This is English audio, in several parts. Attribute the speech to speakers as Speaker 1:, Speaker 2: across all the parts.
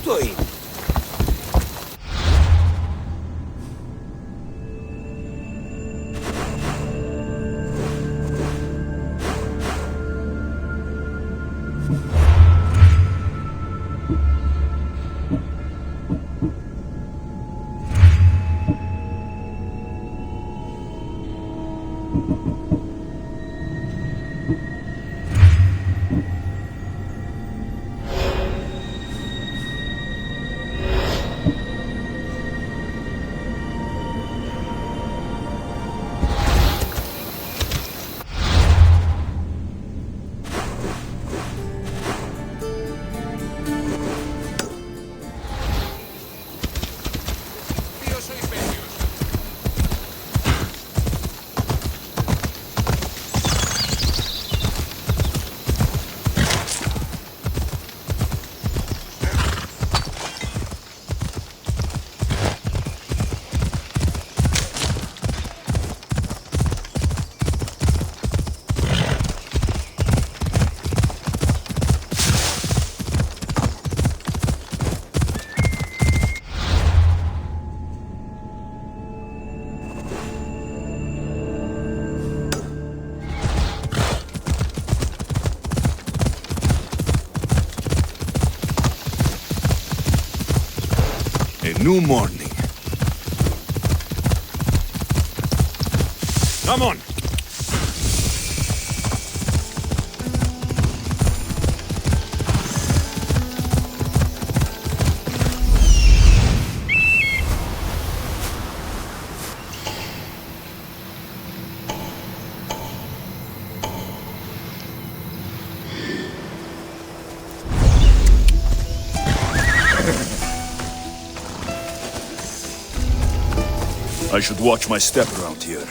Speaker 1: το είναι.
Speaker 2: New morning. Come on. I should watch my step around here.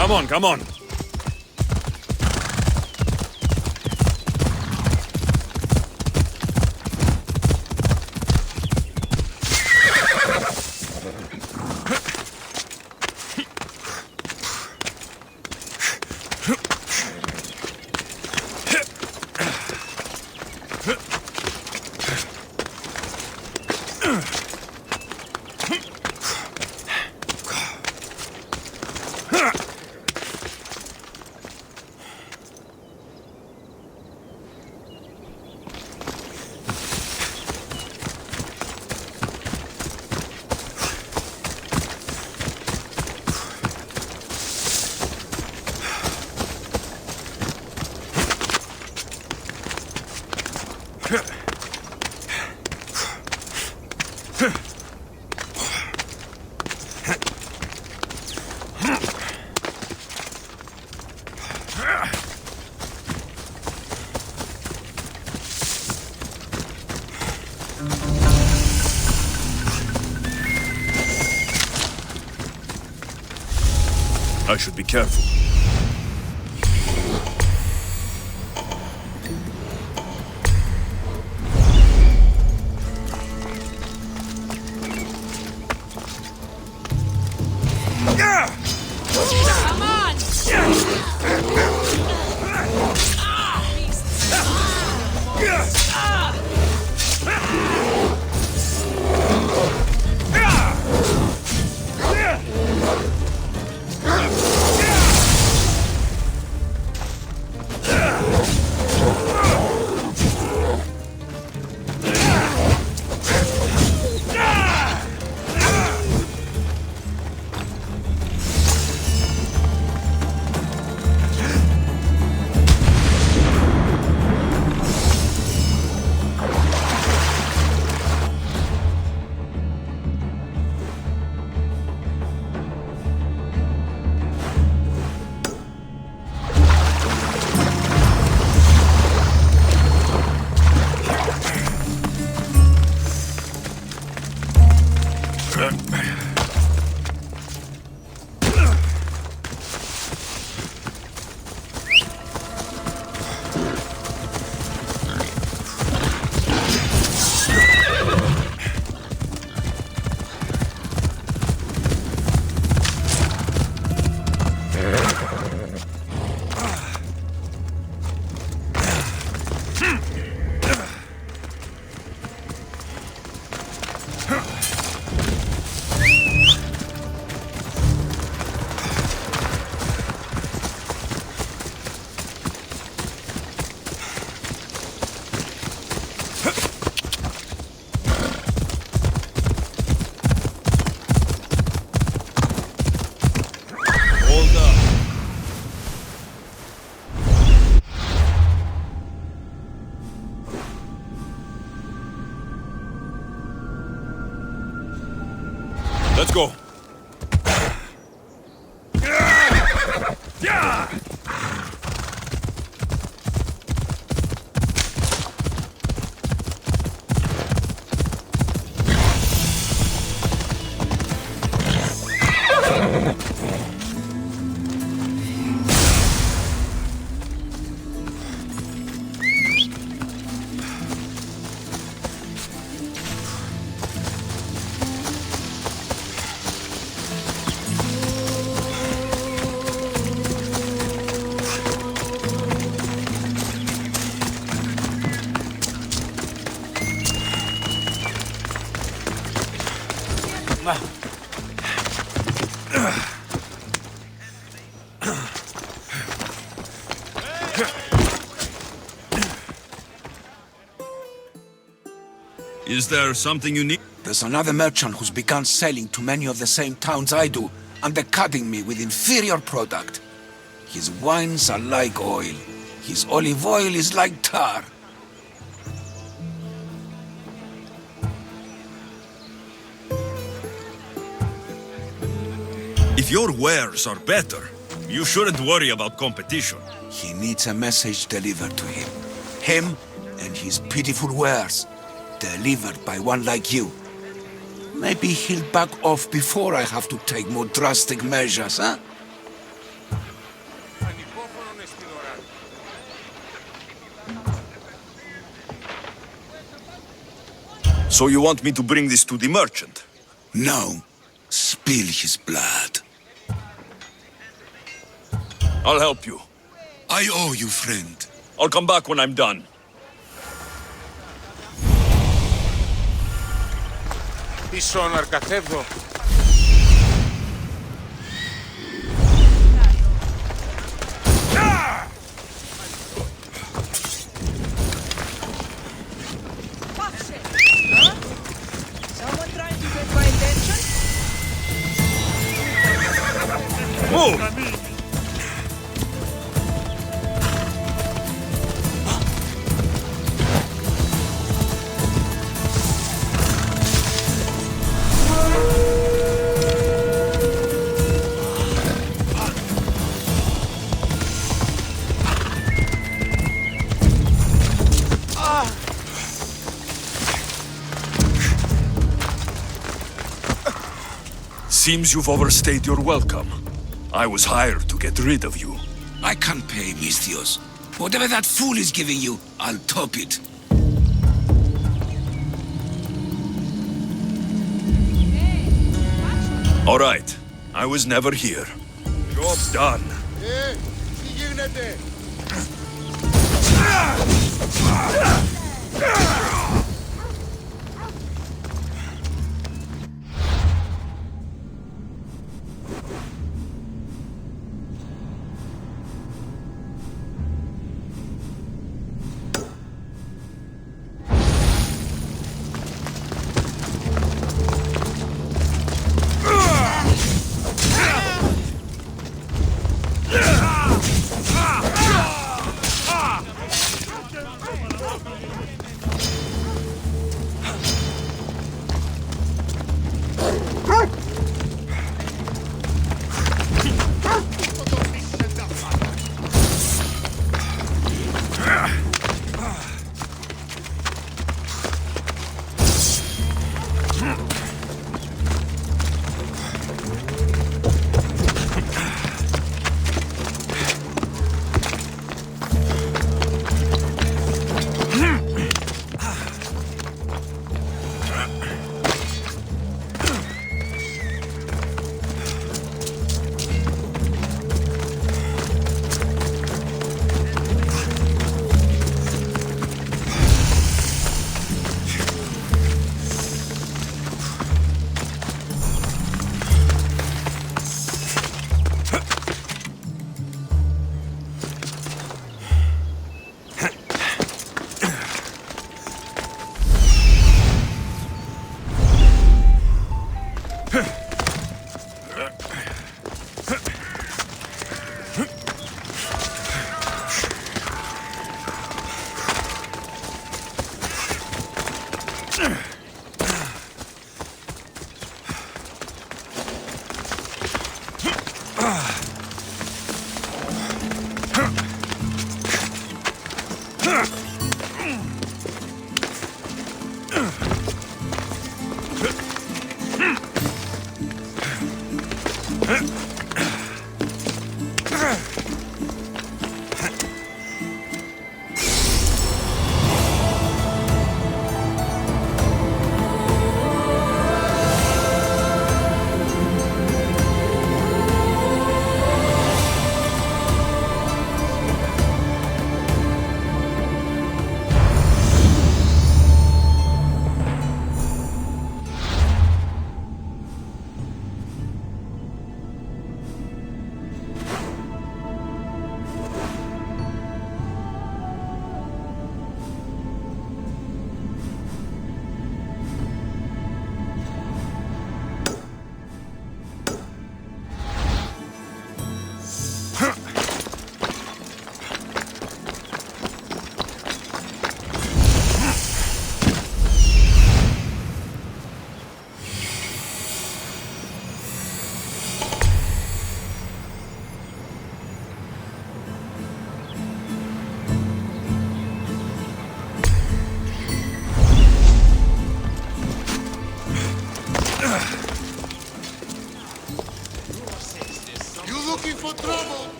Speaker 2: Come on, come on. I should be careful.
Speaker 1: Come on!
Speaker 2: Let's go. Is there something you need?
Speaker 3: There's another merchant who's begun selling to many of the same towns I do, undercutting me with inferior product. His wines are like oil. His olive oil is like tar.
Speaker 2: If your wares are better, you shouldn't worry about competition.
Speaker 3: He needs a message delivered to him. Him and his pitiful wares. Delivered by one like you. Maybe he'll back off before I have to take more drastic measures, huh?
Speaker 2: So you want me to bring this to the merchant?
Speaker 3: No. Spill his blood.
Speaker 2: I'll help you.
Speaker 3: I owe you, friend.
Speaker 2: I'll come back when I'm done.
Speaker 4: Πίσω ναρκαθεύδω.
Speaker 1: Someone trying to get my attention?
Speaker 2: Move! seems you've overstayed your welcome. I was hired to get rid of you.
Speaker 3: I can't pay, Misthios. Whatever that fool is giving you, I'll top it.
Speaker 2: All right. I was never here. Job done.
Speaker 4: Τι γίνεται?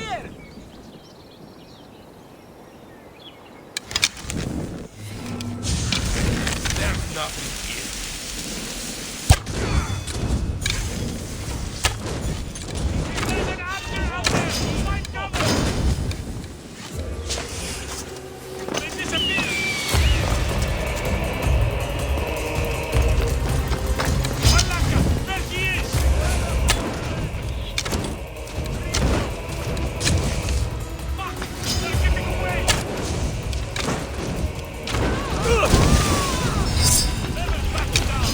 Speaker 1: here!
Speaker 2: There's nothing here.
Speaker 1: There's an archer out there! Find cover! They disappeared! Malaka! There he is! Fuck! They're getting away! Level back down!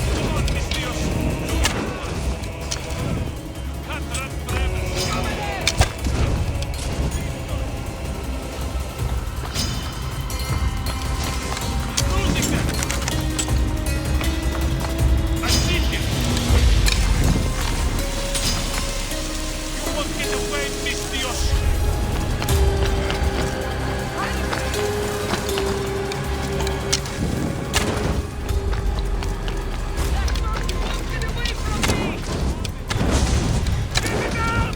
Speaker 1: Come on, Mistrios! Can't run forever! Losing them! I see him! You won't get away, Mistrios! Get away from me! Get it out!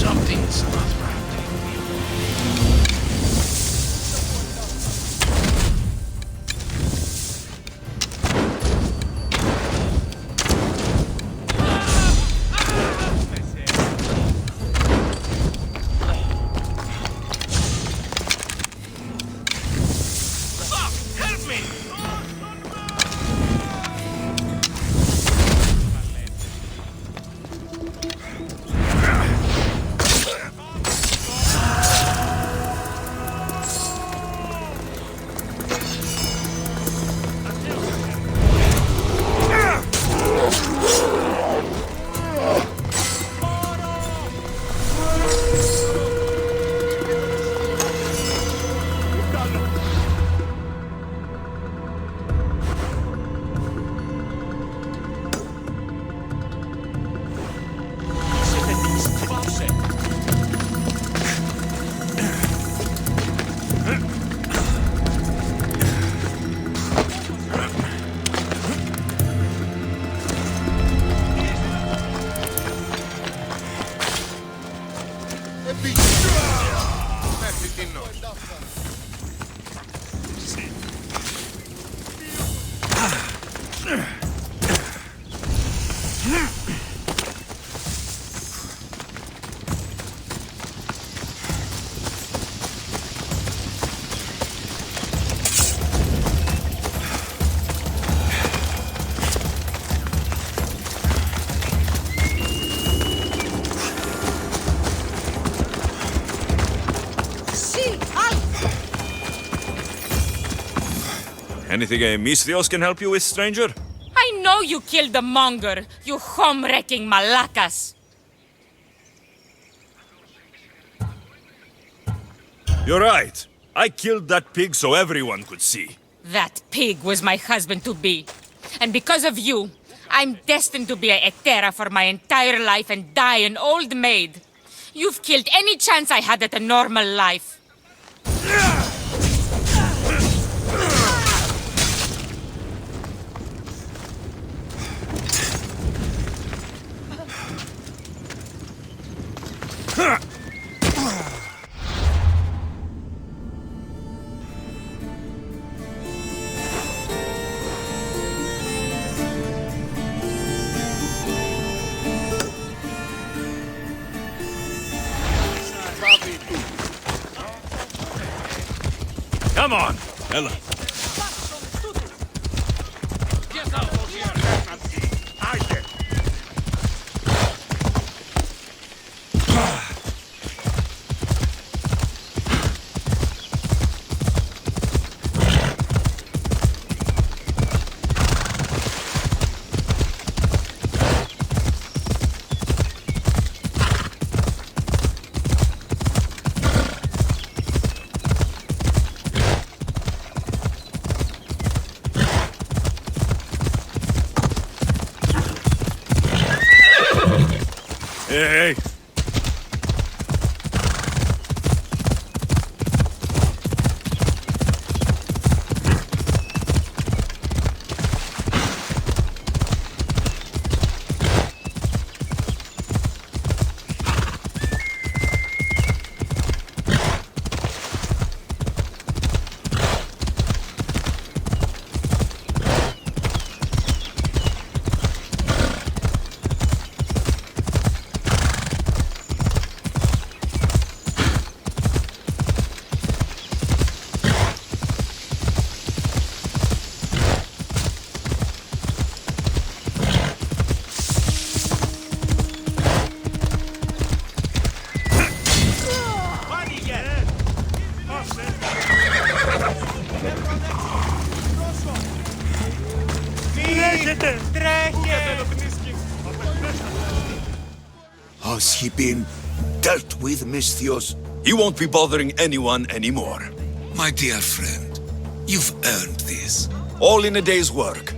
Speaker 2: Something's not right.
Speaker 1: Fuck! Help me!
Speaker 4: Μέχρι την νόση.
Speaker 2: Anything a Mistrios can help you with, stranger?
Speaker 5: I know you killed the monger, you home-wrecking malacas.
Speaker 2: You're right. I killed that pig so everyone could see.
Speaker 5: That pig was my husband-to-be. And because of you, I'm destined to be a hetera for my entire life and die an old maid. You've killed any chance I had at a normal life.
Speaker 2: Come on, Ella.
Speaker 1: Get out of here!
Speaker 2: Hey!
Speaker 3: Has he been dealt with, Misthios?
Speaker 2: He won't be bothering anyone anymore.
Speaker 3: My dear friend, you've earned this.
Speaker 2: All in a day's work.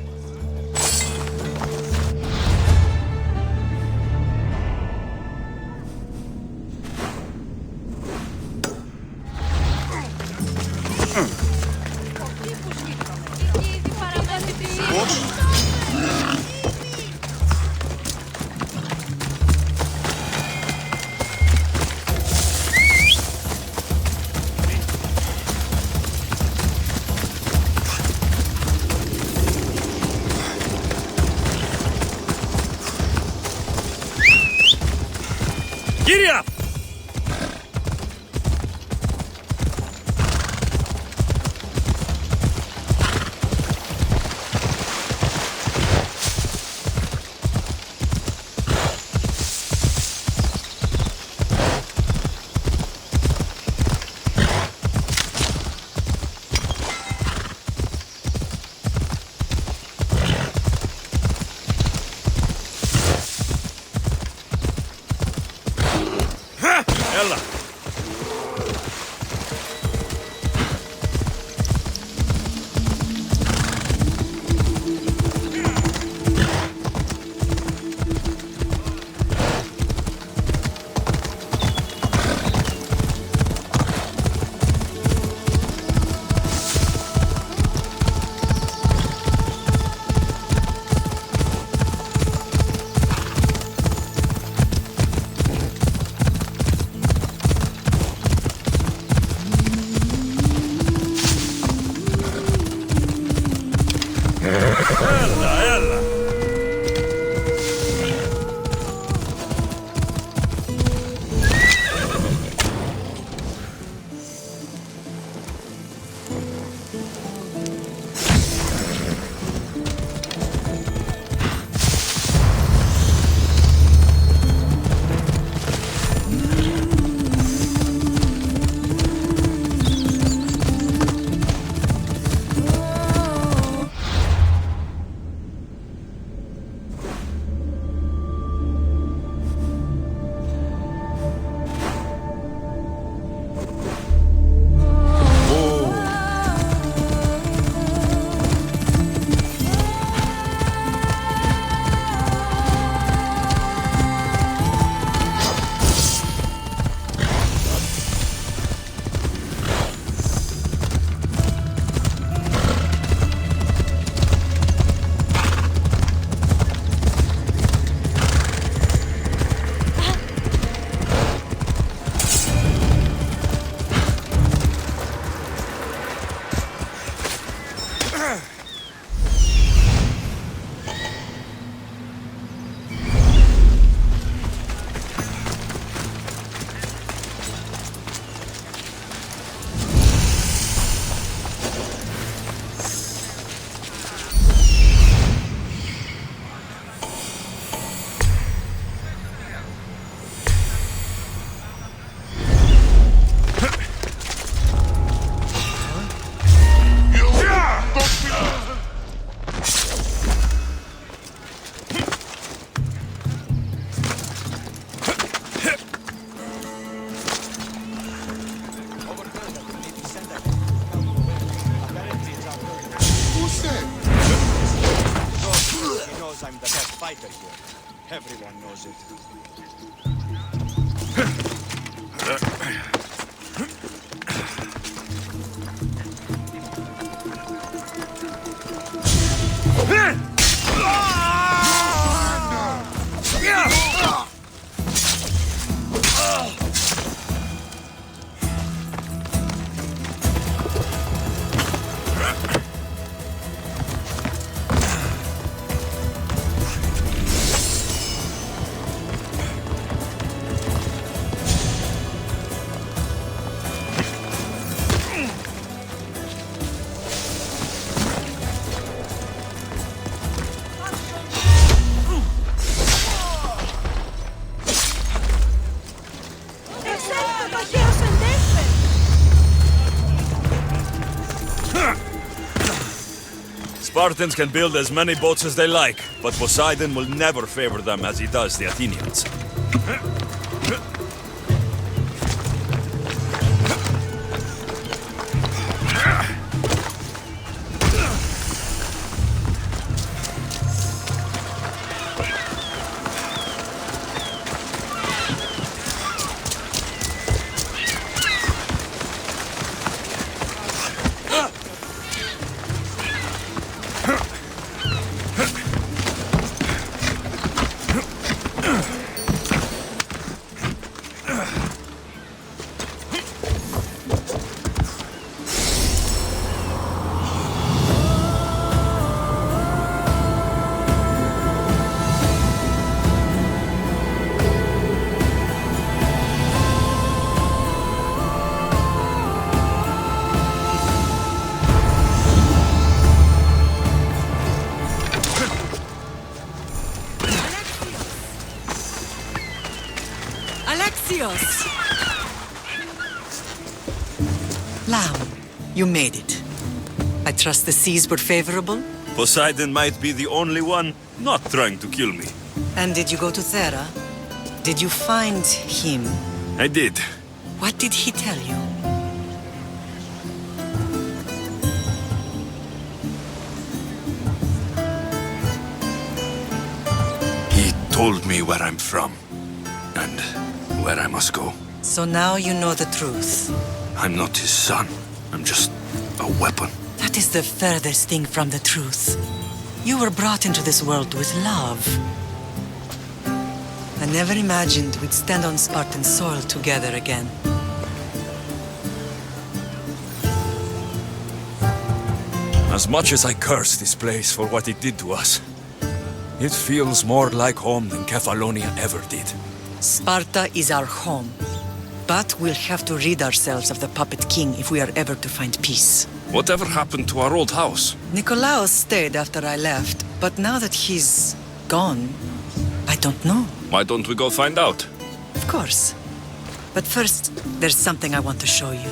Speaker 2: Giddy up!
Speaker 6: knows I'm the best fighter here. Everyone knows it.
Speaker 2: Spartans can build as many boats as they like, but Poseidon will never favor them as he does the Athenians.
Speaker 7: Lamb, you made it. I trust the seas were favorable?
Speaker 2: Poseidon might be the only one not trying to kill me.
Speaker 7: And did you go to Thera? Did you find him?
Speaker 2: I did.
Speaker 7: What did he tell you?
Speaker 2: He told me where I'm from, and where I must go.
Speaker 7: So now you know the truth.
Speaker 2: I'm not his son. I'm just a weapon.
Speaker 7: That is the furthest thing from the truth. You were brought into this world with love. I never imagined we'd stand on Spartan soil together again.
Speaker 2: As much as I curse this place for what it did to us, it feels more like home than Kefalonia ever did.
Speaker 7: Sparta is our home. But we'll have to rid ourselves of the Puppet King if we are ever to find peace.
Speaker 2: Whatever happened to our old house?
Speaker 7: Nikolaos stayed after I left, but now that he's gone, I don't know.
Speaker 2: Why don't we go find out?
Speaker 7: Of course. But first, there's something I want to show you.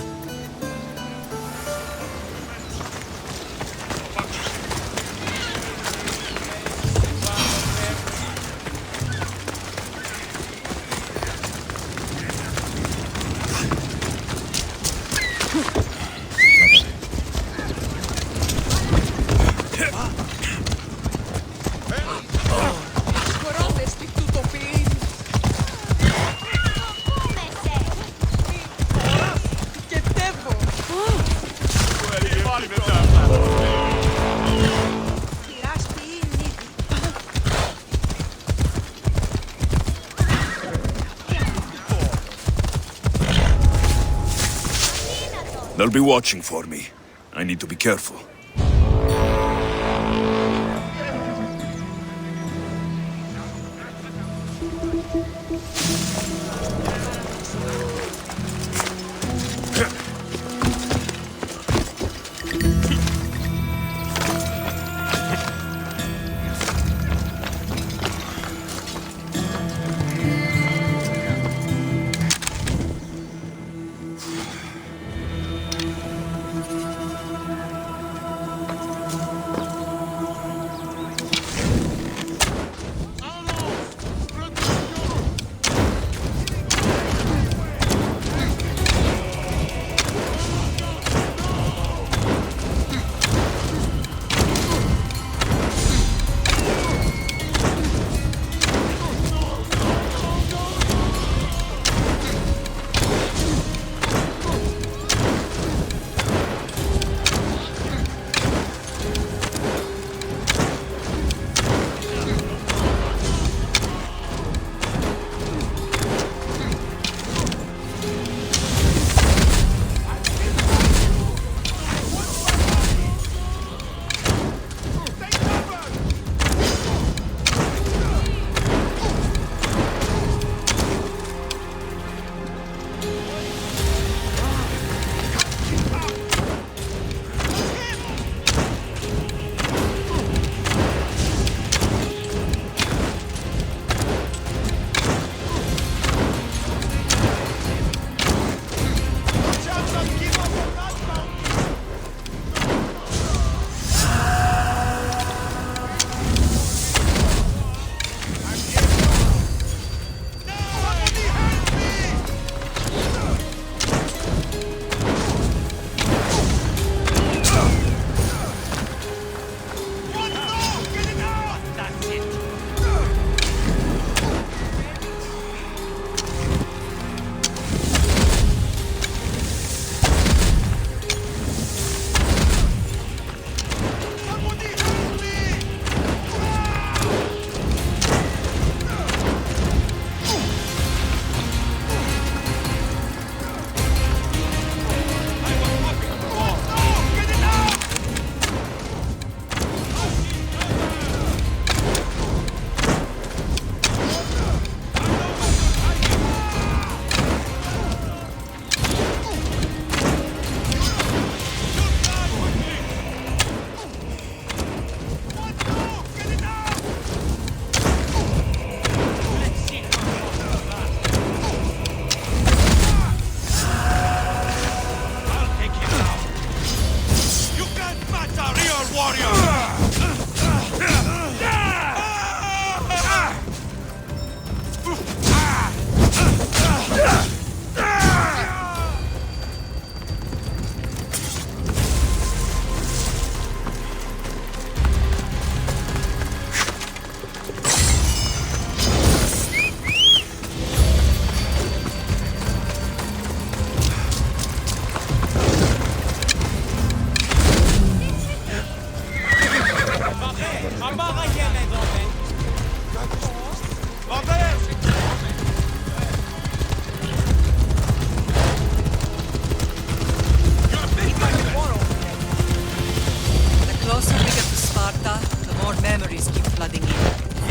Speaker 2: They'll be watching for me. I need to be careful.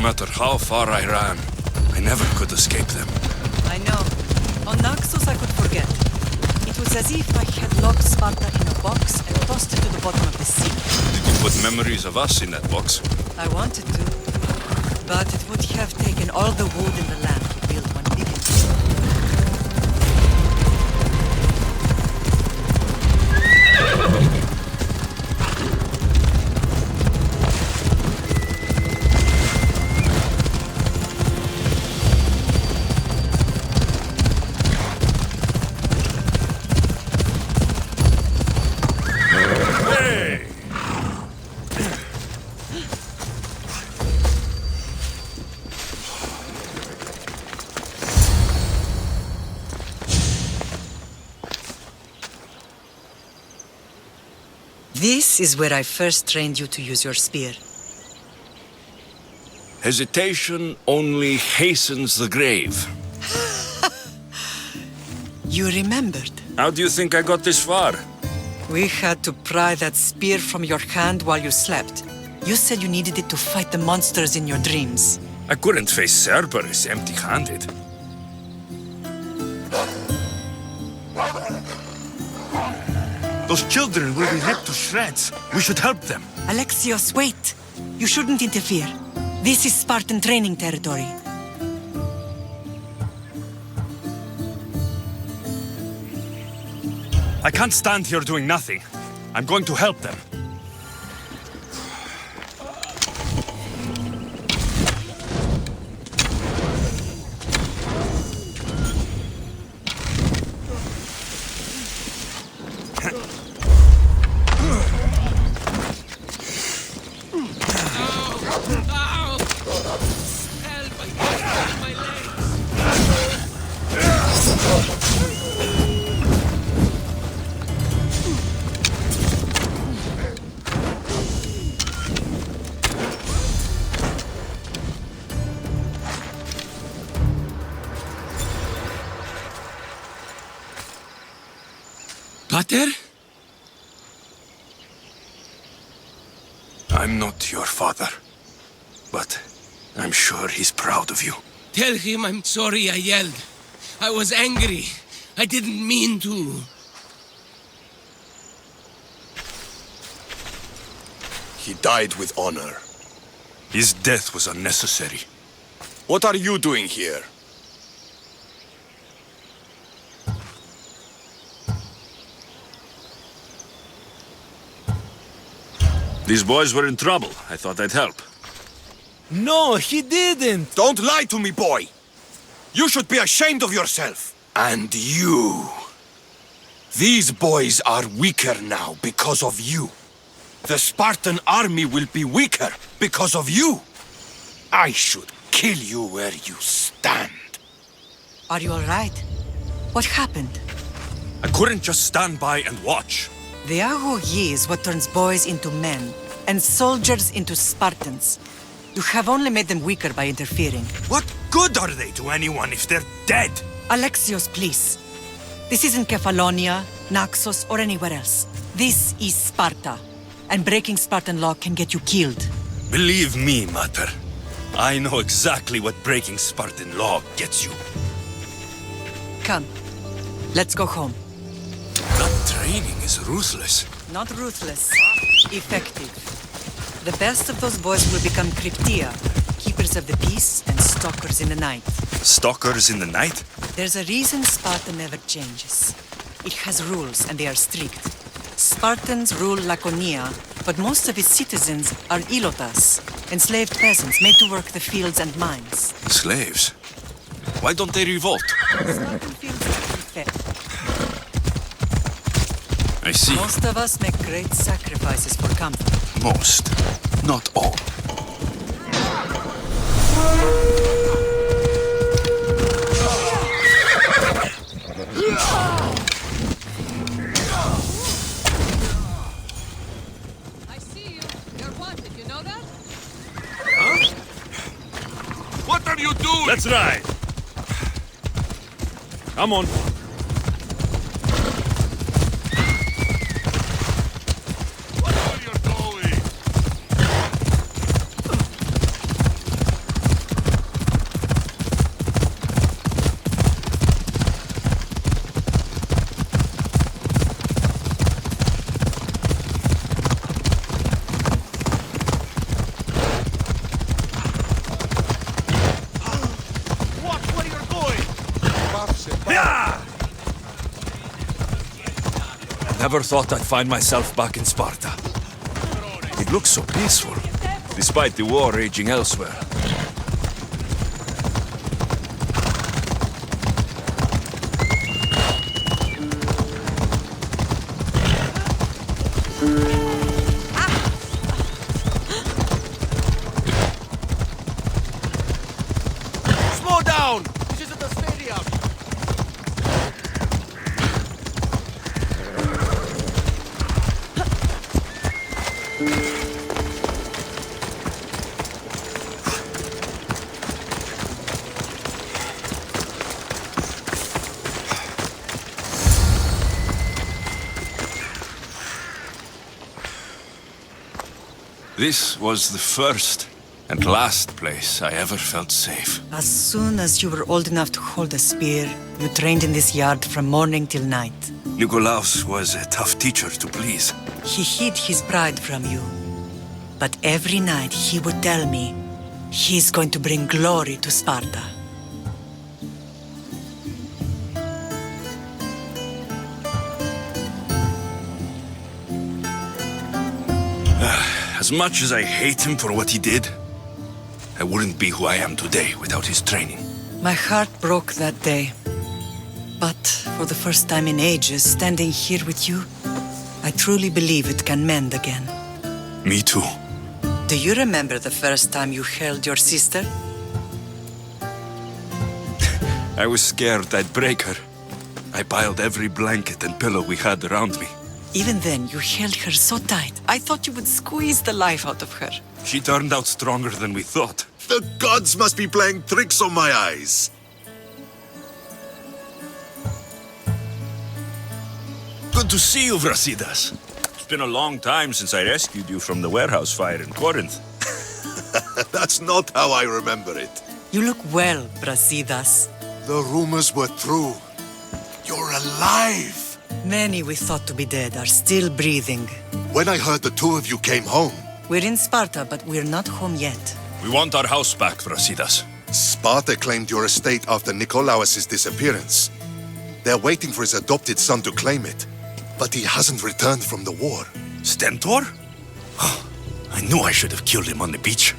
Speaker 2: matter how far I ran, I never could escape them.
Speaker 7: I know. On Naxos I could forget. It was as if I had locked Sparta in a box and tossed it to the bottom of the sea.
Speaker 2: Did you put memories of us in that box?
Speaker 7: I wanted to, but it would have taken all the wood in the land to build one big enough. This is where I first trained you to use your spear.
Speaker 2: Hesitation only hastens the grave.
Speaker 7: You remembered.
Speaker 2: How do you think I got this far?
Speaker 7: We had to pry that spear from your hand while you slept. You said you needed it to fight the monsters in your dreams.
Speaker 2: I couldn't face Cerberus empty-handed. Those children will be ripped to shreds. We should help them.
Speaker 7: Alexios, wait! You shouldn't interfere. This is Spartan training territory.
Speaker 2: I can't stand here doing nothing. I'm going to help them.
Speaker 3: Pater?
Speaker 2: I'm not your father, but I'm sure he's proud of you.
Speaker 8: Tell him I'm sorry I yelled. I was angry. I didn't mean to.
Speaker 4: He died with honor.
Speaker 2: His death was unnecessary.
Speaker 4: What are you doing here?
Speaker 2: These boys were in trouble. I thought I'd help.
Speaker 9: No, he didn't!
Speaker 3: Don't lie to me, boy! You should be ashamed of yourself. And you. These boys are weaker now because of you. The Spartan army will be weaker because of you. I should kill you where you stand.
Speaker 7: Are you all right? What happened?
Speaker 2: I couldn't just stand by and watch.
Speaker 7: The Ago Yi is what turns boys into men, and soldiers into Spartans. You have only made them weaker by interfering.
Speaker 2: What good are they to anyone if they're dead?
Speaker 7: Alexios, please. This isn't Kefalonia, Naxos, or anywhere else. This is Sparta, and breaking Spartan law can get you killed.
Speaker 2: Believe me, Mater. I know exactly what breaking Spartan law gets you.
Speaker 7: Come, let's go home.
Speaker 2: That training is ruthless.
Speaker 7: Not ruthless, effective. The best of those boys will become Cryptia, keepers of the peace and stalkers in the night.
Speaker 2: Stalkers in the night?
Speaker 7: There's a reason Sparta never changes. It has rules, and they are strict. Spartans rule Laconia, but most of its citizens are ilotas, enslaved peasants made to work the fields and mines.
Speaker 2: Slaves? Why don't they revolt?
Speaker 7: Spartan fields are unfair.
Speaker 2: I see.
Speaker 7: Most of us make great sacrifices for comfort.
Speaker 2: Most, not all.
Speaker 10: I see you. You're wanted, you know that?
Speaker 4: What are you doing?
Speaker 2: Let's ride. Come on.
Speaker 4: What are you doing?
Speaker 2: Never thought I'd find myself back in Sparta. It looks so peaceful, despite the war raging elsewhere.
Speaker 6: Slow down! This isn't the stadium!
Speaker 2: This was the first and last place I ever felt safe.
Speaker 7: As soon as you were old enough to hold a spear, you trained in this yard from morning till night.
Speaker 2: Nikolaos was a tough teacher to please.
Speaker 7: He hid his pride from you. But every night he would tell me, he's going to bring glory to Sparta.
Speaker 2: As much as I hate him for what he did, I wouldn't be who I am today without his training.
Speaker 7: My heart broke that day. But for the first time in ages, standing here with you, I truly believe it can mend again.
Speaker 2: Me too.
Speaker 7: Do you remember the first time you held your sister?
Speaker 2: I was scared I'd break her. I piled every blanket and pillow we had around me.
Speaker 7: Even then, you held her so tight, I thought you would squeeze the life out of her.
Speaker 2: She turned out stronger than we thought.
Speaker 4: The gods must be playing tricks on my eyes.
Speaker 2: Good to see you, Brasidas. It's been a long time since I rescued you from the warehouse fire in Corinth.
Speaker 4: That's not how I remember it.
Speaker 7: You look well, Brasidas.
Speaker 4: The rumors were true. You're alive!
Speaker 7: Many we thought to be dead are still breathing.
Speaker 4: When I heard the two of you came home,
Speaker 7: We're in Sparta, but we're not home yet.
Speaker 2: We want our house back, Brasidas.
Speaker 4: Sparta claimed your estate after Nikolaos' disappearance. They're waiting for his adopted son to claim it, but he hasn't returned from the war.
Speaker 2: Stentor? I knew I should have killed him on the beach.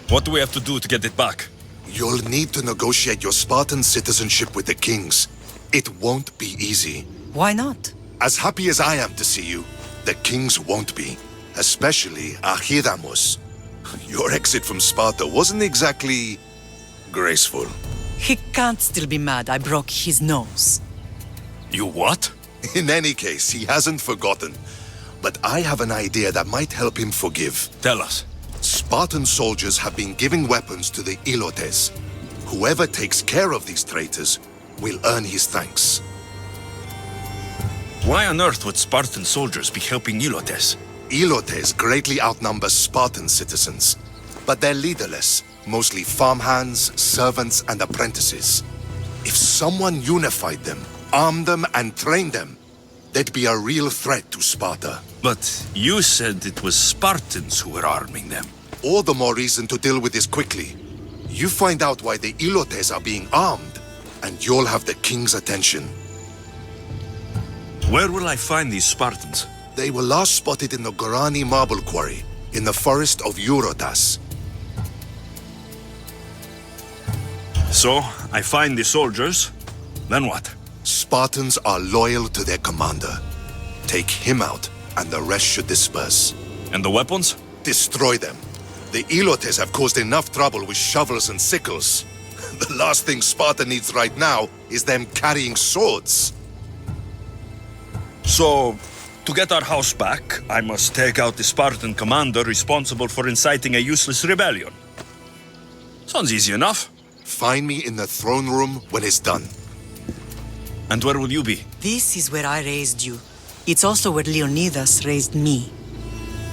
Speaker 2: What do we have to do to get it back?
Speaker 4: You'll need to negotiate your Spartan citizenship with the kings. It won't be easy.
Speaker 7: Why not?
Speaker 4: As happy as I am to see you, the kings won't be. Especially Archidamos. Your exit from Sparta wasn't exactly graceful.
Speaker 7: He can't still be mad I broke his nose.
Speaker 2: You what?
Speaker 4: In any case, he hasn't forgotten. But I have an idea that might help him forgive.
Speaker 2: Tell us.
Speaker 4: Spartan soldiers have been giving weapons to the Ilotes. Whoever takes care of these traitors will earn his thanks.
Speaker 2: Why on earth would Spartan soldiers be helping Ilotes?
Speaker 4: Ilotes greatly outnumber Spartan citizens, but they're leaderless, mostly farmhands, servants, and apprentices. If someone unified them, armed them, and trained them, they'd be a real threat to Sparta.
Speaker 2: But you said it was Spartans who were arming them.
Speaker 4: All the more reason to deal with this quickly. You find out why the Ilotes are being armed, and you'll have the king's attention.
Speaker 2: Where will I find these Spartans?
Speaker 4: They were last spotted in the Gorani marble quarry, in the forest of Eurotas.
Speaker 2: So, I find the soldiers, then what?
Speaker 4: Spartans are loyal to their commander. Take him out, and the rest should disperse.
Speaker 2: And the weapons?
Speaker 4: Destroy them. The Ilotes have caused enough trouble with shovels and sickles. The last thing Sparta needs right now is them carrying swords.
Speaker 2: So, to get our house back, I must take out the Spartan commander responsible for inciting a useless rebellion. Sounds easy enough.
Speaker 4: Find me in the throne room when it's done.
Speaker 2: And where will you be?
Speaker 7: This is where I raised you. It's also where Leonidas raised me.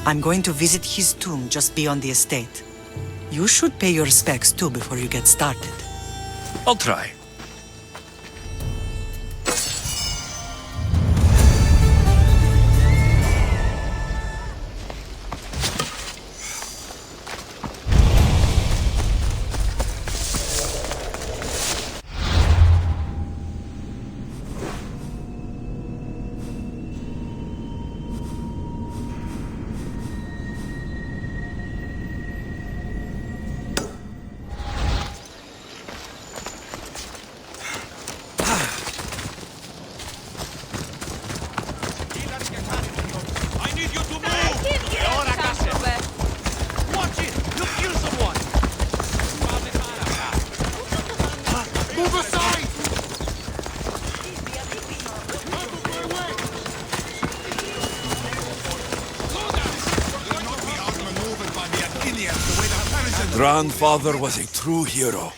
Speaker 7: I'm going to visit his tomb just beyond the estate. You should pay your respects too before you get started.
Speaker 2: I'll try. Grandfather was a true hero.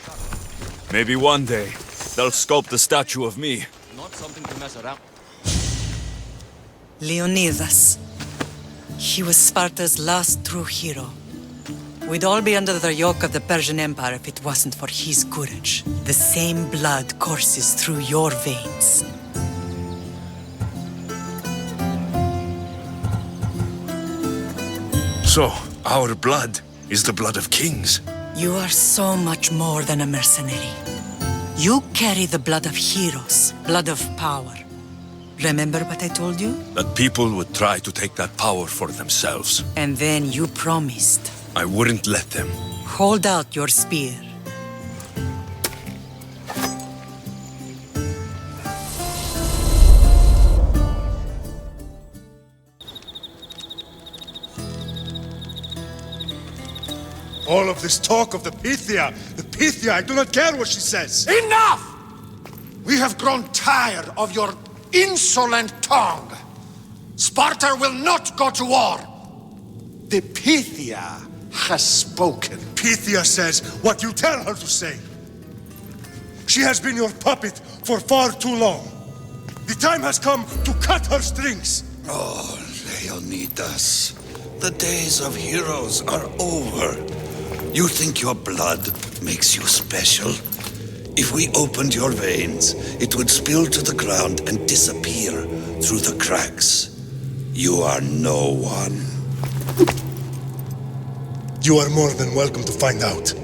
Speaker 2: Maybe one day, they'll sculpt a statue of me.
Speaker 6: Not something to mess around.
Speaker 7: Leonidas. He was Sparta's last true hero. We'd all be under the yoke of the Persian Empire if it wasn't for his courage. The same blood courses through your veins.
Speaker 2: So, our blood is the blood of kings.
Speaker 7: You are so much more than a mercenary. You carry the blood of heroes, blood of power. Remember what I told you?
Speaker 2: That people would try to take that power for themselves.
Speaker 7: And then you promised.
Speaker 2: I wouldn't let them.
Speaker 7: Hold out your spear.
Speaker 11: All of this talk of the Pythia, I do not care what she says.
Speaker 4: Enough! We have grown tired of your insolent tongue. Sparta will not go to war. The Pythia has spoken.
Speaker 11: Pythia says what you tell her to say. She has been your puppet for far too long. The time has come to cut her strings.
Speaker 3: Oh, Leonidas, the days of heroes are over. You think your blood makes you special? If we opened your veins, it would spill to the ground and disappear through the cracks. You are no one.
Speaker 11: You are more than welcome to find out.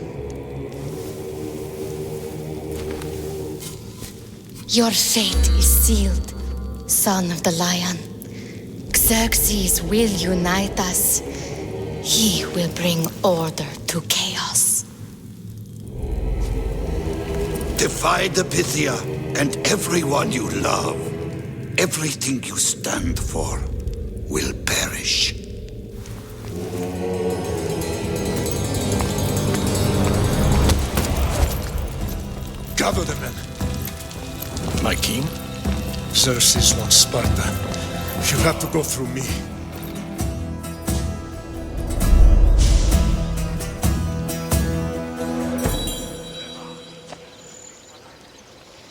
Speaker 12: Your fate is sealed, son of the lion. Xerxes will unite us. He will bring order to chaos.
Speaker 3: Defy the Pythia and everyone you love. Everything you stand for will perish.
Speaker 11: Gather the men. My king? Xerxes wants Sparta. He'll have to go through me.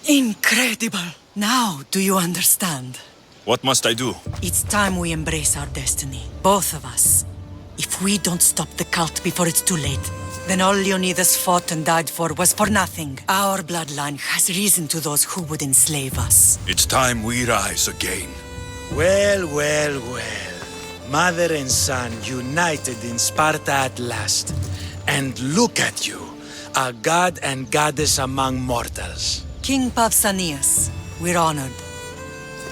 Speaker 7: Incredible! Now, do you understand?
Speaker 2: What must I do?
Speaker 7: It's time we embrace our destiny, both of us. If we don't stop the cult before it's too late, then all Leonidas fought and died for was for nothing. Our bloodline has risen to those who would enslave us.
Speaker 2: It's time we rise again.
Speaker 9: Well, well, well. Mother and son united in Sparta at last. And look at you, a god and goddess among mortals.
Speaker 7: King Pausanias, we're honored.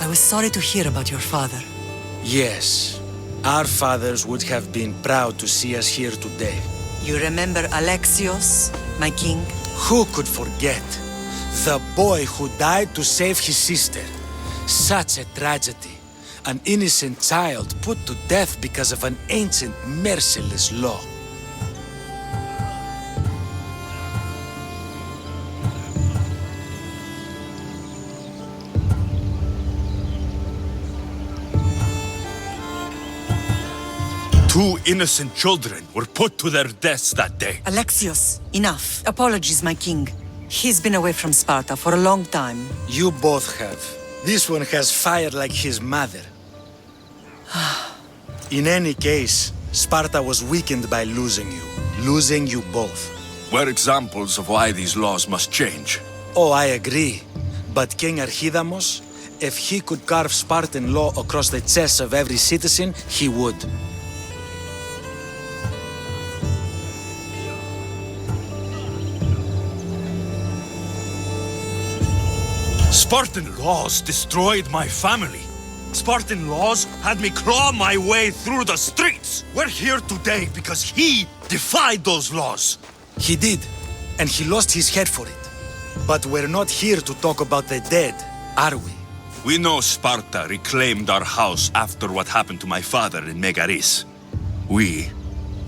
Speaker 7: I was sorry to hear about your father.
Speaker 9: Yes, our fathers would have been proud to see us here today.
Speaker 7: You remember Alexios, my king?
Speaker 9: Who could forget? The boy who died to save his sister. Such a tragedy. An innocent child put to death because of an ancient, merciless law.
Speaker 2: Two innocent children were put to their deaths that day.
Speaker 7: Alexios, enough. Apologies, my king. He's been away from Sparta for a long time.
Speaker 9: You both have. This one has fire like his mother. In any case, Sparta was weakened by losing you both.
Speaker 2: We're examples of why these laws must change.
Speaker 9: Oh, I agree. But King Archidamos, if he could carve Spartan law across the chests of every citizen, he would.
Speaker 2: Spartan laws destroyed my family. Spartan laws had me claw my way through the streets. We're here today because he defied those laws.
Speaker 9: He did, and he lost his head for it. But we're not here to talk about the dead, are we?
Speaker 2: We know Sparta reclaimed our house after what happened to my father in Megaris. We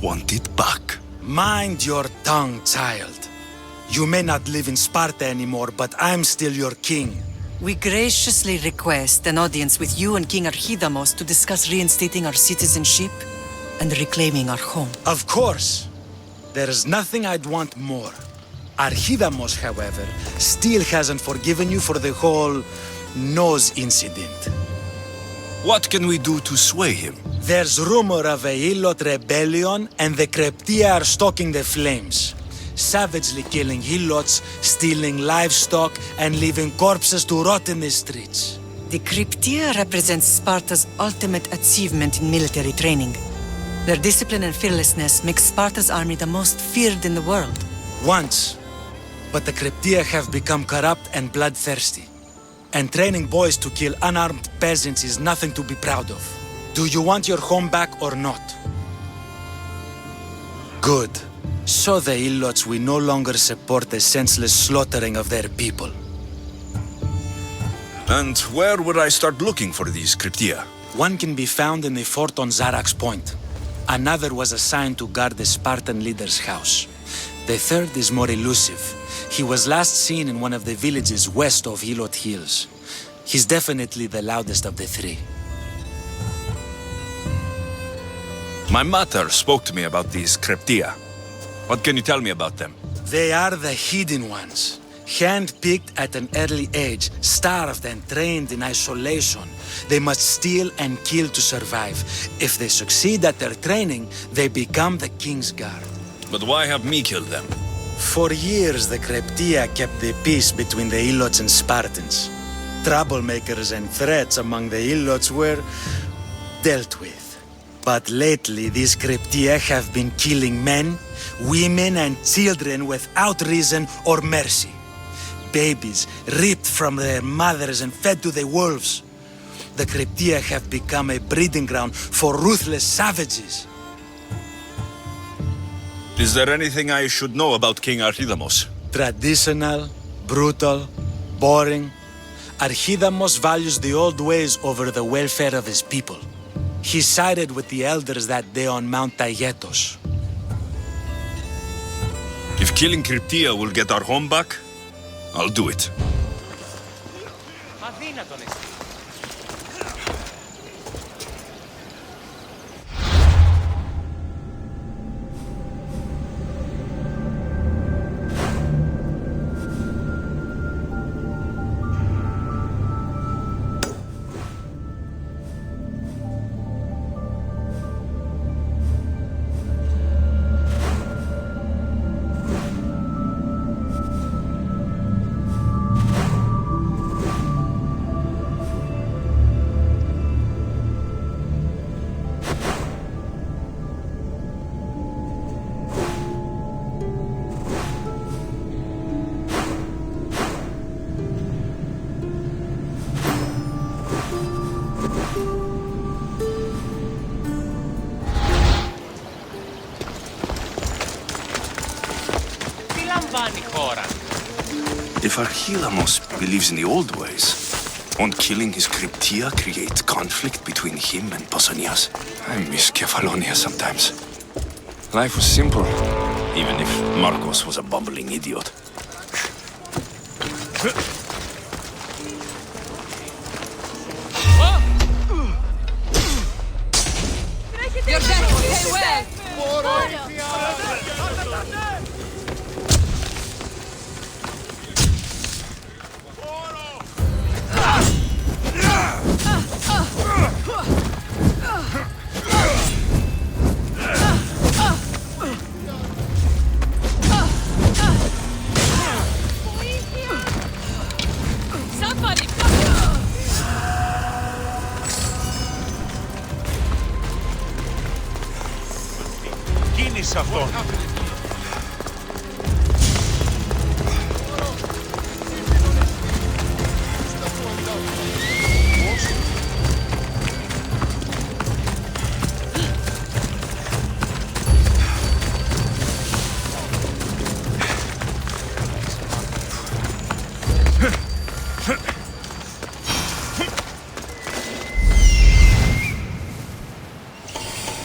Speaker 2: want it back.
Speaker 9: Mind your tongue, child. You may not live in Sparta anymore, but I'm still your king.
Speaker 7: We graciously request an audience with you and King Archidamos to discuss reinstating our citizenship and reclaiming our home.
Speaker 9: Of course. There's nothing I'd want more. Archidamos, however, still hasn't forgiven you for the whole nose incident.
Speaker 2: What can we do to sway him?
Speaker 9: There's rumor of a Hilot rebellion, and the Kreptia are stalking the flames. Savagely killing Hilots, stealing livestock, and leaving corpses to rot in the streets.
Speaker 7: The Cryptia represents Sparta's ultimate achievement in military training. Their discipline and fearlessness make Sparta's army the most feared in the world.
Speaker 9: Once. But the Cryptia have become corrupt and bloodthirsty. And training boys to kill unarmed peasants is nothing to be proud of. Do you want your home back or not? Good. So the Ilots will no longer support the senseless slaughtering of their people.
Speaker 2: And where would I start looking for these Cryptia?
Speaker 9: One can be found in the fort on Zarak's Point. Another was assigned to guard the Spartan leader's house. The third is more elusive. He was last seen in one of the villages west of Hilot Hills. He's definitely the loudest of the three.
Speaker 2: My mother spoke to me about these Cryptia. What can you tell me about them?
Speaker 9: They are the hidden ones. Hand-picked at an early age, starved and trained in isolation. They must steal and kill to survive. If they succeed at their training, they become the King's Guard.
Speaker 2: But why have me killed them?
Speaker 9: For years, the Cryptia kept the peace between the Ilots and Spartans. Troublemakers and threats among the Ilots were dealt with. But lately, these Cryptia have been killing men, women, and children without reason or mercy. Babies ripped from their mothers and fed to the wolves. The Cryptia have become a breeding ground for ruthless savages.
Speaker 2: Is there anything I should know about King Archidamos?
Speaker 9: Traditional, brutal, boring. Archidamos values the old ways over the welfare of his people. He sided with the elders that day on Mount Taygetos.
Speaker 2: If killing Cryptia will get our home back, I'll do it. If Archidamos believes in the old ways, won't killing his Cryptia create conflict between him and Pausanias? I miss Kefalonia sometimes. Life was simple, even if Marcos was a bumbling idiot.
Speaker 10: Your death will pay well! Somebody!
Speaker 1: Κίνησε αυτόν.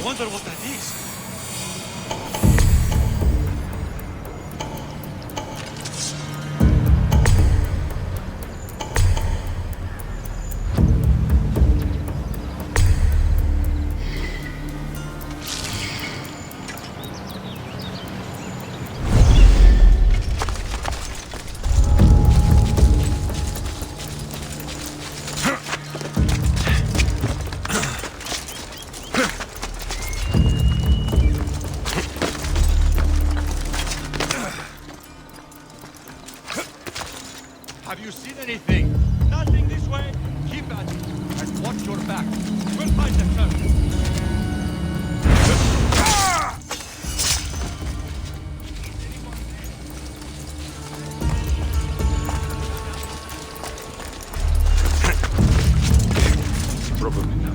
Speaker 1: Wonder what that is.
Speaker 6: Have you seen anything?
Speaker 1: Nothing this way.
Speaker 6: Keep at it, and watch your back.
Speaker 1: We'll find them, sir.
Speaker 6: Probably not.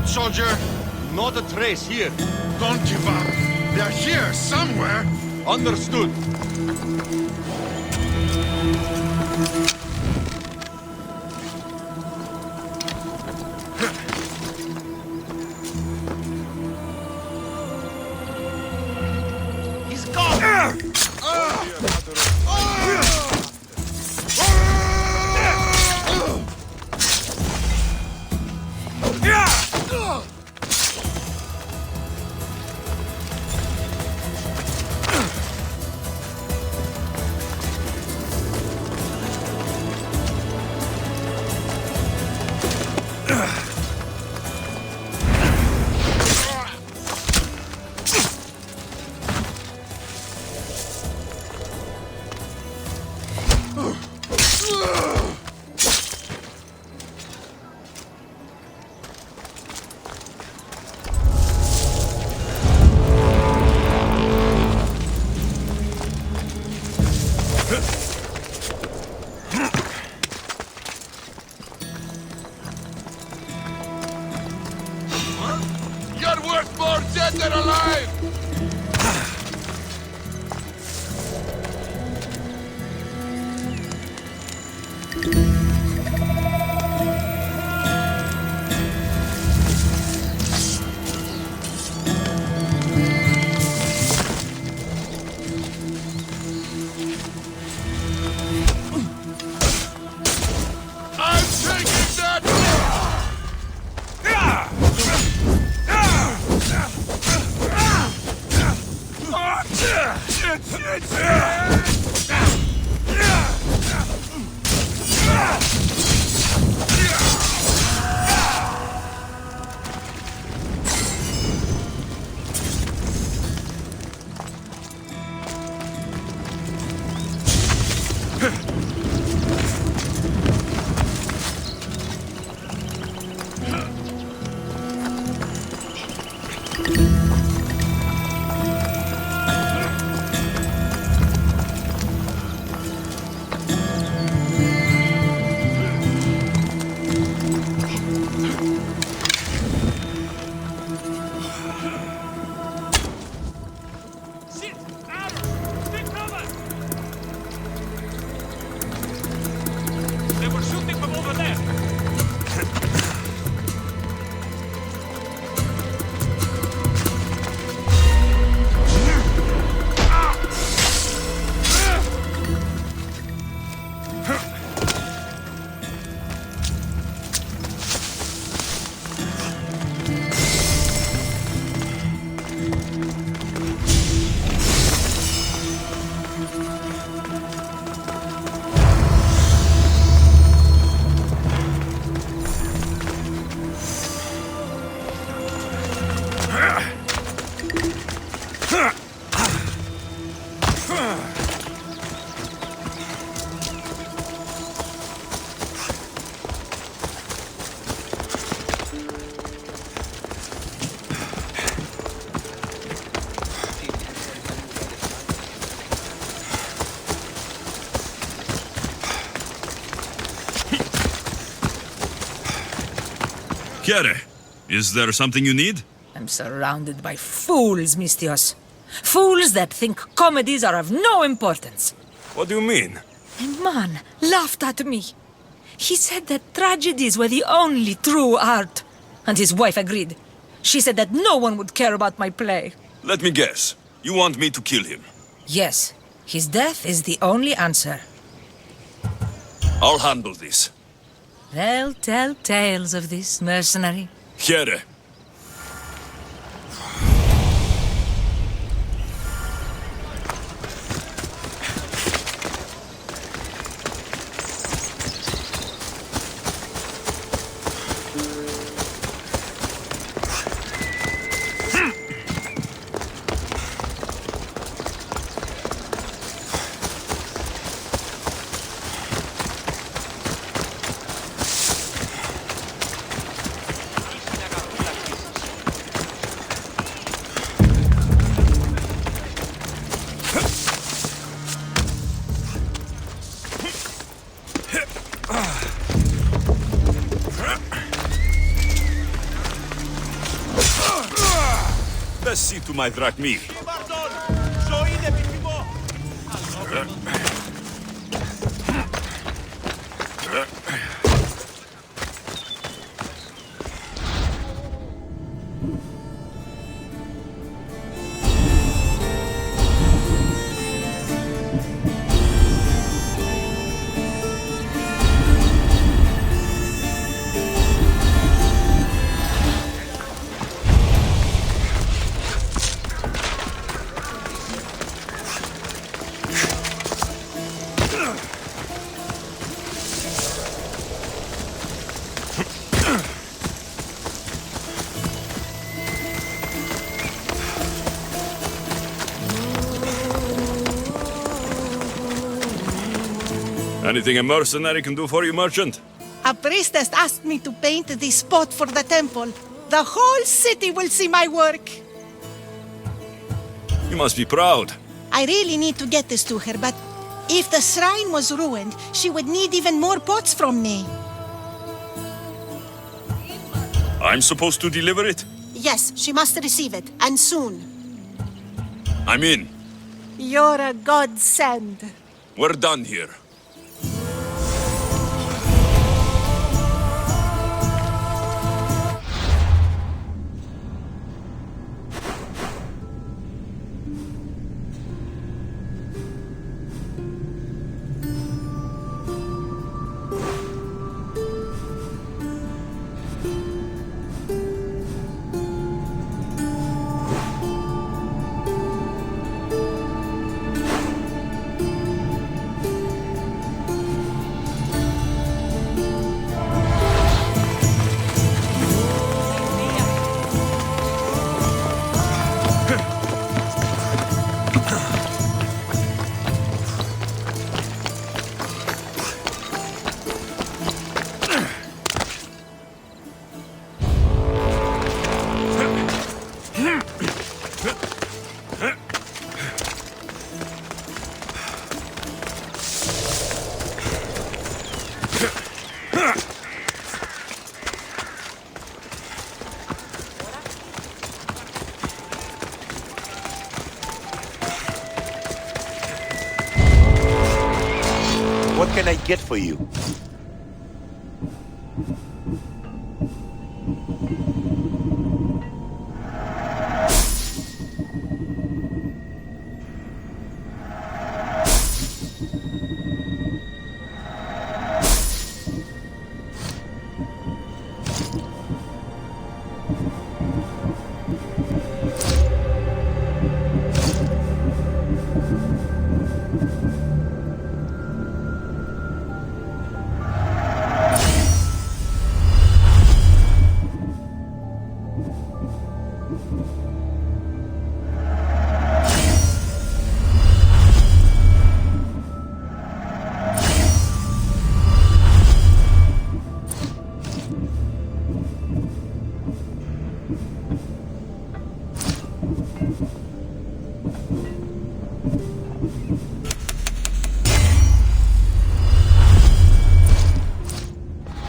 Speaker 6: Soldier, not a trace here.
Speaker 11: Don't give up. They're here somewhere.
Speaker 6: Understood.
Speaker 11: He's gone.
Speaker 6: You're worth more dead than alive! I'm taking that!
Speaker 1: Shit! Arrow! Take cover!
Speaker 2: Chiere, is there something you need?
Speaker 13: I'm surrounded by fools, Mistios. Fools that think comedies are of no importance.
Speaker 2: What do you mean?
Speaker 13: A man laughed at me. He said that tragedies were the only true art. And his wife agreed. She said that no one would care about my play.
Speaker 2: Let me guess. You want me to kill him?
Speaker 13: Yes, his death is the only answer.
Speaker 2: I'll handle this.
Speaker 13: They'll tell tales of this mercenary.
Speaker 2: Chiere. Let's see to my drachmi. Anything a mercenary can do for you, merchant?
Speaker 14: A priestess asked me to paint the spot for the temple. The whole city will see my work.
Speaker 2: You must be proud.
Speaker 14: I really need to get this to her, but if the shrine was ruined, she would need even more pots from me.
Speaker 2: I'm supposed to deliver it?
Speaker 14: Yes, she must receive it, and soon.
Speaker 2: I'm in.
Speaker 14: You're a godsend.
Speaker 2: We're done here.
Speaker 6: What can I get for you?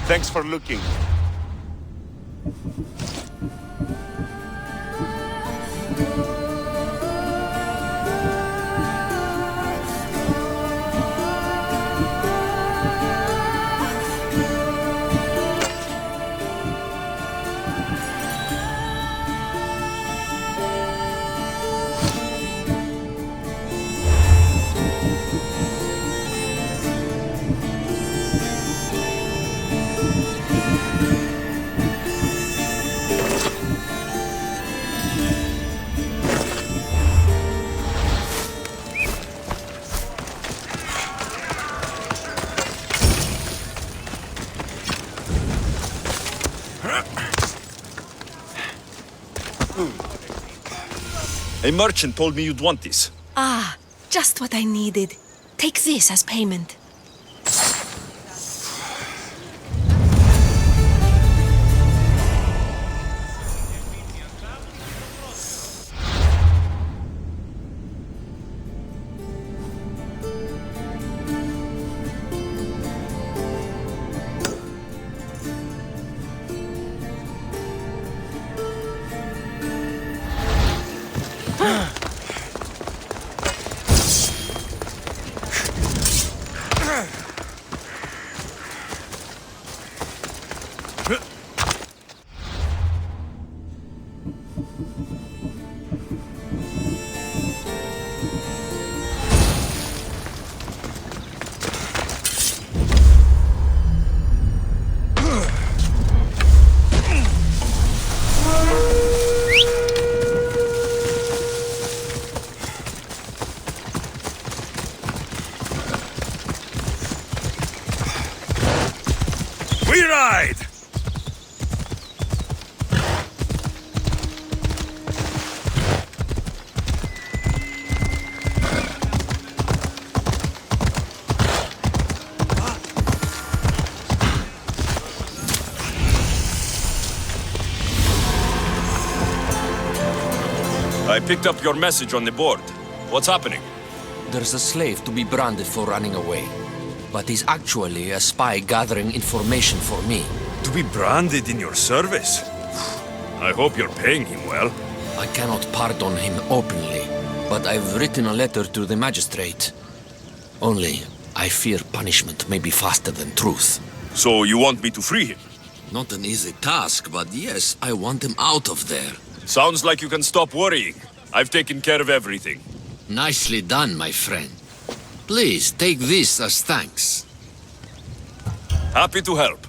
Speaker 6: Thanks for looking.
Speaker 2: A merchant told me you'd want this.
Speaker 13: Ah, just what I needed. Take this as payment.
Speaker 2: We ride! I picked up your message on the board. What's happening?
Speaker 15: There's a slave to be branded for running away. But he's actually a spy gathering information for me.
Speaker 2: To be branded in your service? I hope you're paying him well.
Speaker 15: I cannot pardon him openly, but I've written a letter to the magistrate. Only, I fear punishment may be faster than truth.
Speaker 2: So you want me to free him?
Speaker 15: Not an easy task, but yes, I want him out of there.
Speaker 2: Sounds like you can stop worrying. I've taken care of everything.
Speaker 15: Nicely done, my friend. Please, take this as thanks.
Speaker 2: Happy to help.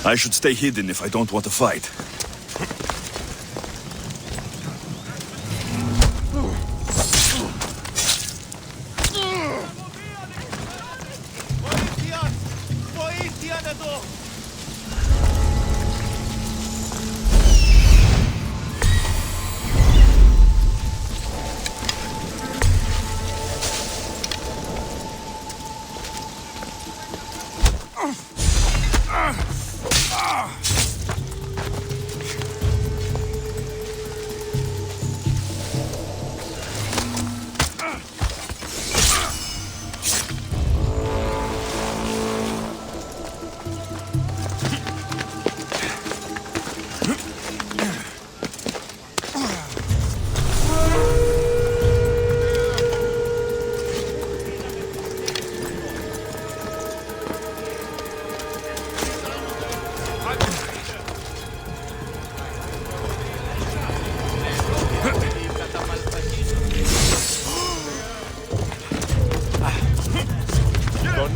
Speaker 2: I should stay hidden if I don't want to fight.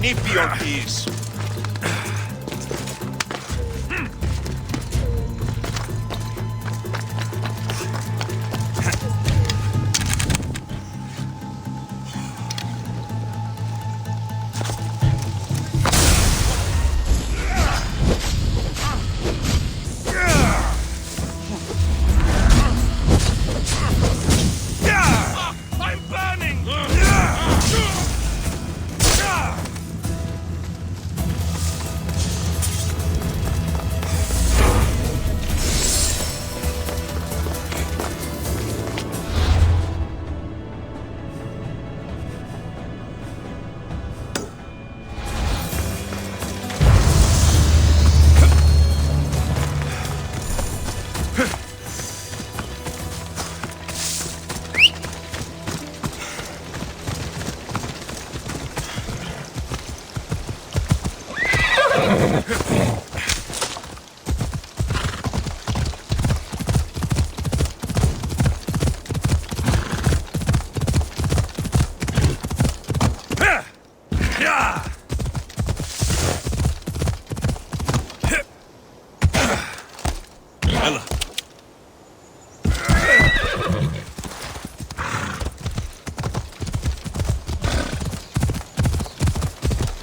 Speaker 6: Nipiontis!
Speaker 1: I'm burning!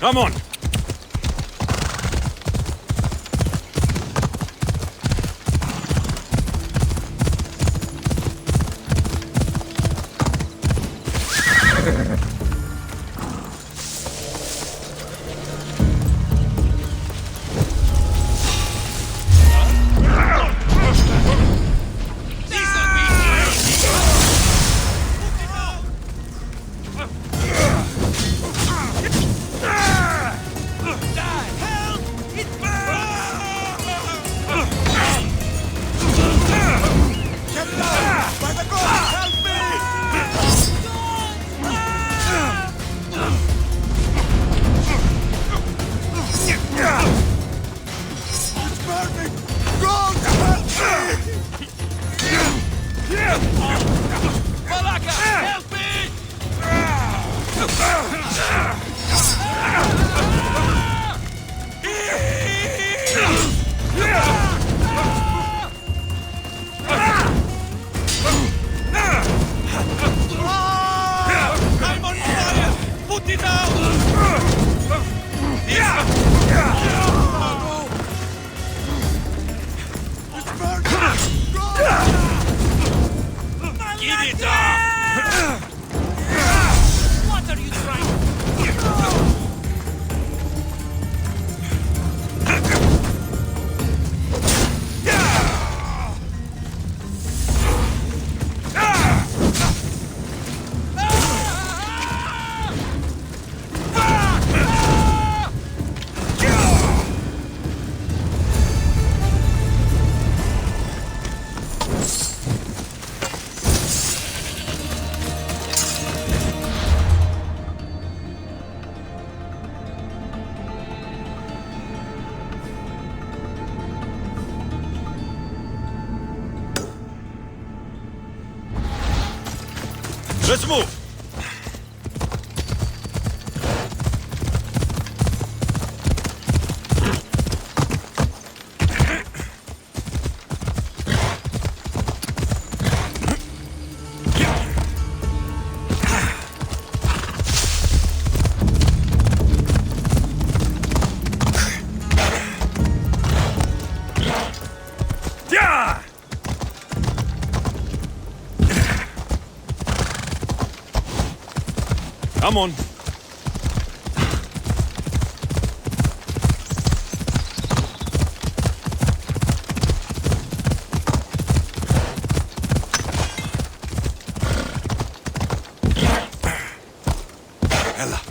Speaker 16: Come on! Let's move! Come on.
Speaker 11: Ella.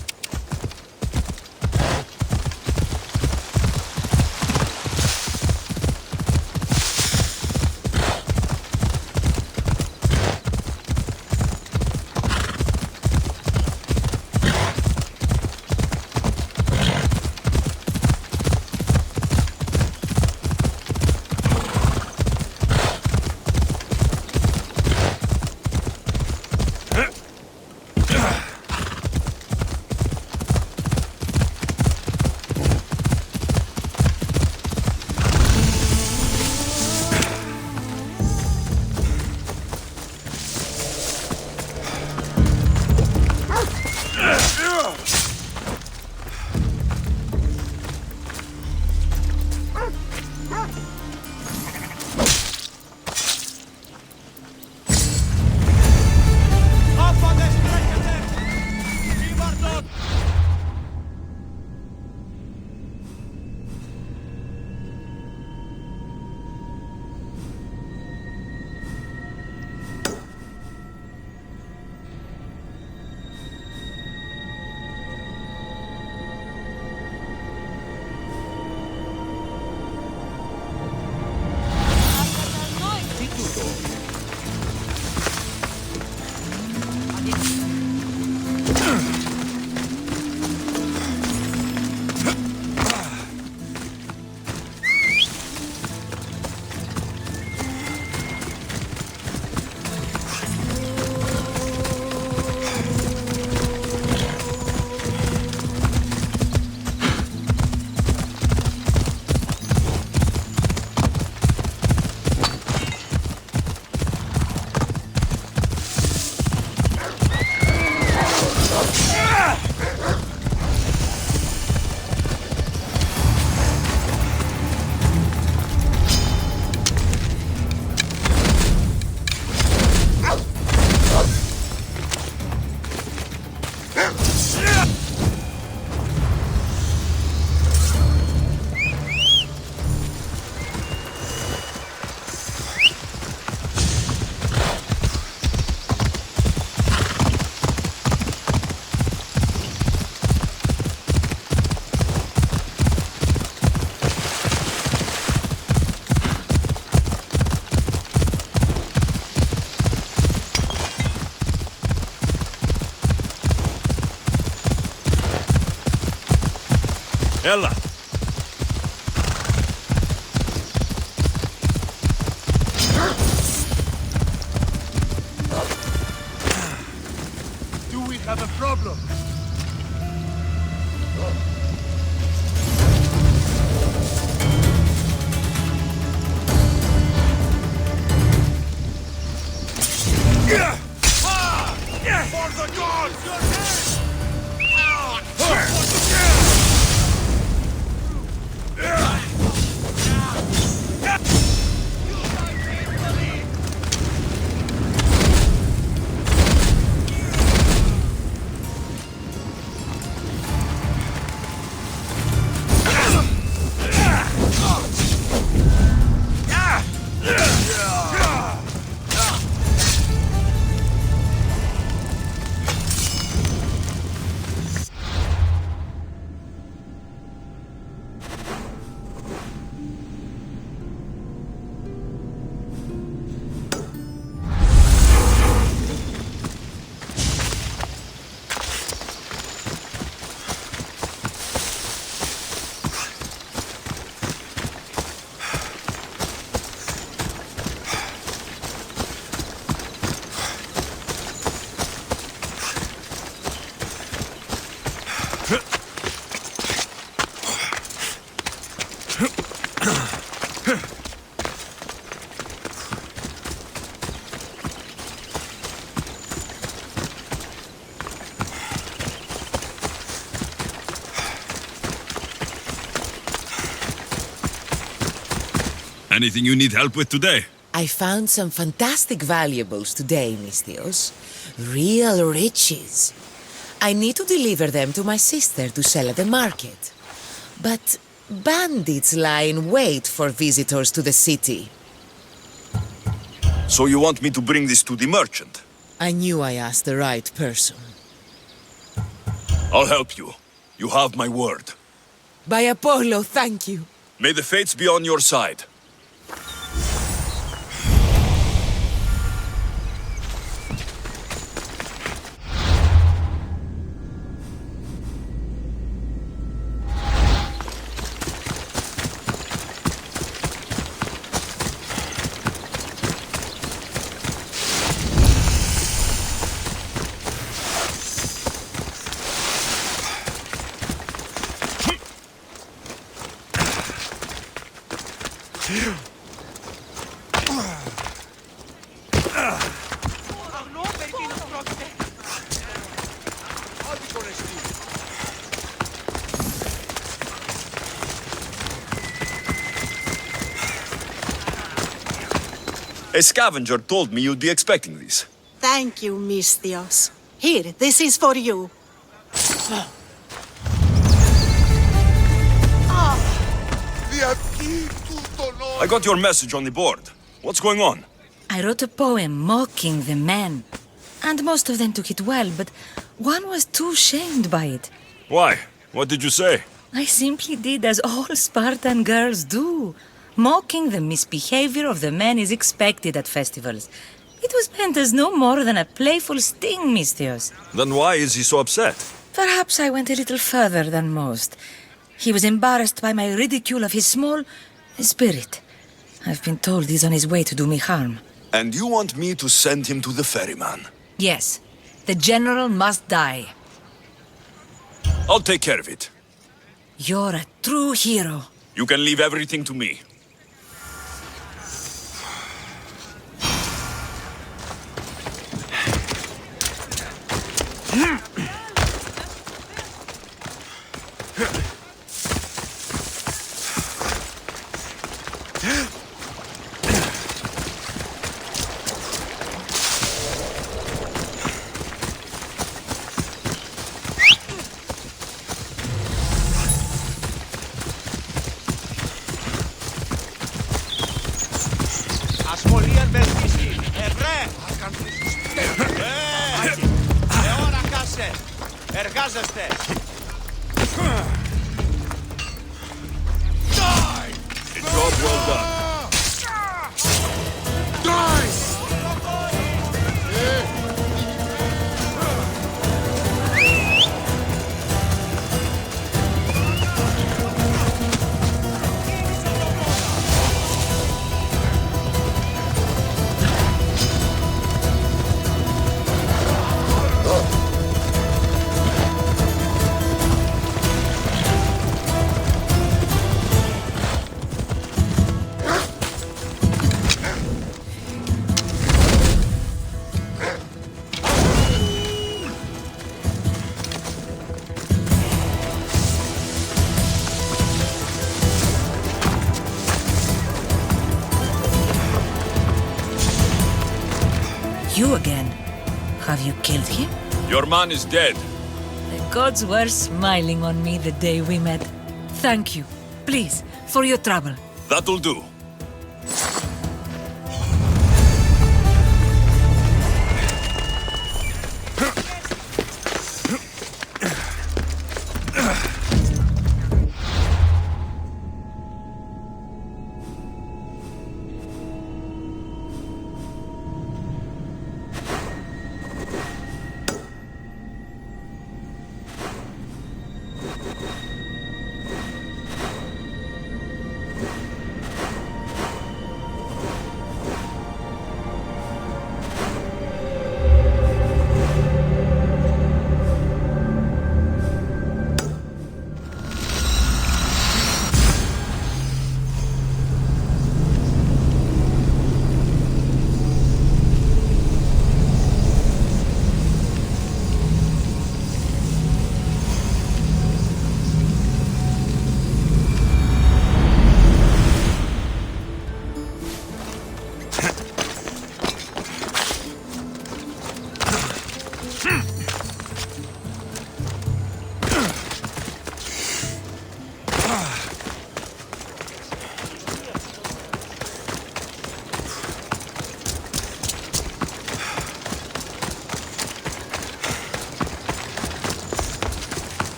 Speaker 16: Ella.
Speaker 6: Do we have a problem? For the gods! Your
Speaker 16: Anything you need help with today?
Speaker 17: I found some fantastic valuables today, Misthios. Real riches. I need to deliver them to my sister to sell at the market. But bandits lie in wait for visitors to the city.
Speaker 2: So you want me to bring this to the merchant?
Speaker 17: I knew I asked the right person.
Speaker 2: I'll help you. You have my word.
Speaker 17: By Apollo, thank you.
Speaker 2: May the fates be on your side. A scavenger told me you'd be expecting these.
Speaker 14: Thank you, Misthios. Here, this is for you.
Speaker 2: I got your message on the board. What's going on?
Speaker 13: I wrote a poem mocking the men. And most of them took it well, but one was too shamed by it.
Speaker 16: Why? What did you say?
Speaker 13: I simply did as all Spartan girls do. Mocking the misbehavior of the men is expected at festivals. It was meant as no more than a playful sting, Misthios.
Speaker 2: Then why is he so upset?
Speaker 13: Perhaps I went a little further than most. He was embarrassed by my ridicule of his small spirit. I've been told he's on his way to do me harm.
Speaker 2: And you want me to send him to the ferryman?
Speaker 13: Yes, the general must die.
Speaker 2: I'll take care of it.
Speaker 13: You're a true hero.
Speaker 2: You can leave everything to me.
Speaker 6: Ασχολίαν βελτίσει. Ευρέ! Εώρα κάσε. Εργάζεστε.
Speaker 2: A job well done.
Speaker 13: You again. Have you killed him?
Speaker 16: Your man is dead.
Speaker 13: The gods were smiling on me the day we met. Thank you. Please, for your trouble.
Speaker 16: That'll do.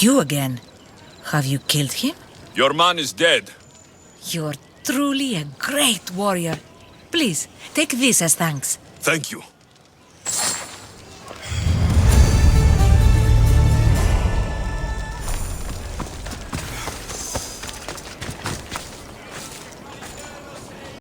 Speaker 13: You again. Have you killed him?
Speaker 16: Your man is dead.
Speaker 13: You're truly a great warrior. Please, take this as thanks.
Speaker 16: Thank you.